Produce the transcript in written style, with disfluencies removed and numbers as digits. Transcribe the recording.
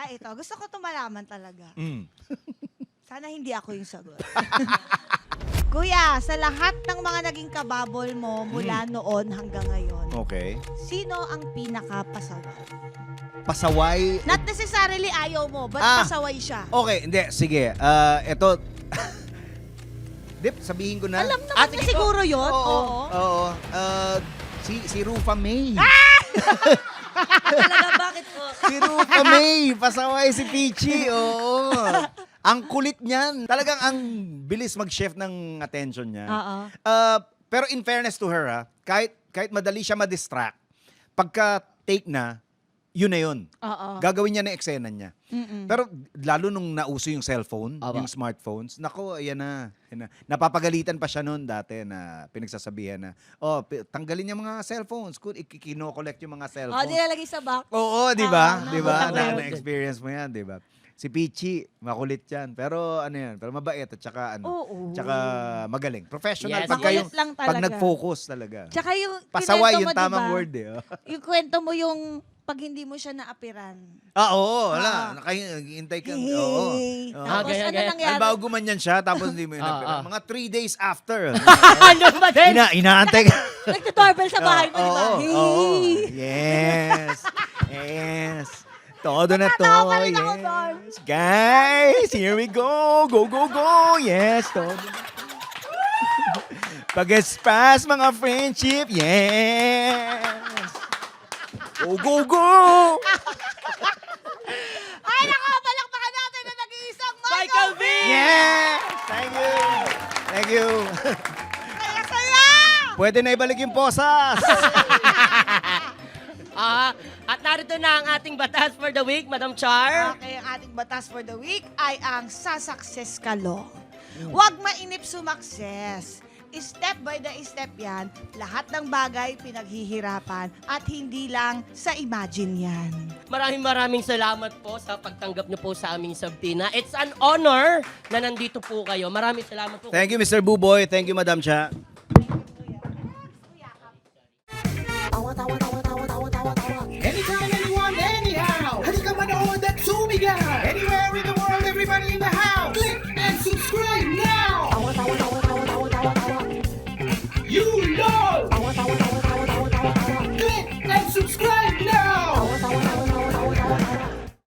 ito. Gusto ko ito malaman talaga. Sana hindi ako yung sagot. Kuya, sa lahat ng mga naging kababol mo mula noon hanggang ngayon, Okay. sino ang pinaka-pasaway? Pasaway. Not necessarily ayaw mo, but pasaway siya. Okay, hindi. Sige. Ito. Dip, sabihin ko na. Alam naman niya siguro yun. Oo. Si Rufa May. Talaga, bakit po? Si Rufa May. Pasaway si Peachy. Oo. Ang kulit niyan. Talagang ang bilis mag-shift ng attention niya. Oo. Pero in fairness to her, kahit madali siya ma-distract, pagka take na, yun na yun. Oo. Gagawin niya na eksena niya. Pero lalo nung nauso yung cellphone, Aba. yung smartphones, nako, ayan na. Napapagalitan pa siya noon dati na pinagsasabihan na, tanggalin niya mga cellphones. Kino-collect yung mga cellphones. Nilalagay sa box. Oo, di ba? Ah, Di ba? nakakatawa yun. Na-experience mo yan, di ba? Si Peachy, makulit yan. Pero ano yan, pero mabait at saka Oo. tsaka magaling. Professional Yes. pagka yung, Makulit lang pag talaga. nag-focus talaga. Tsaka yung Pasaway kinwento yung mo, tamang diba? word eh. Yung kwento mo yung pag hindi mo siya naapiran. Oo, wala. Nakahintay ka. Oo. Hey. Oo. Tapos Gaya, ano gaya. nangyari? Halimbawa gumanyan siya, tapos hindi mo yun napiran. Mga 3 days after. Ano ba din? Inaantay ka. Nagtutoorbell sa bahay mo, di ba? Oo, Hey. oo. Yes. Yes. Todo na to. Natatawa pa rin ako doon. Yes. Guys, here we go. Go, go, go. Yes, todo. Pag-espas, mga friendship. Yes. Go, go, go. Ay, nako, palakpakan natin na nag-iisang Michael V! Yes. Thank you. Thank you. Kaya saya! Pwede na ibalik yung posas. At narito na ang ating batas for the week, Madam Char. Okay, ang ating batas for the week ay ang sasakses ka law. Huwag mainip sumakses. Step by the step yan. Lahat ng bagay pinaghihirapan at hindi lang sa imagine yan. Maraming salamat po sa pagtanggap niyo po sa aming sabtina. It's an honor na nandito po kayo. Maraming salamat po. Thank you, Mr. Buboy. Thank you, Madam Cha. Thank you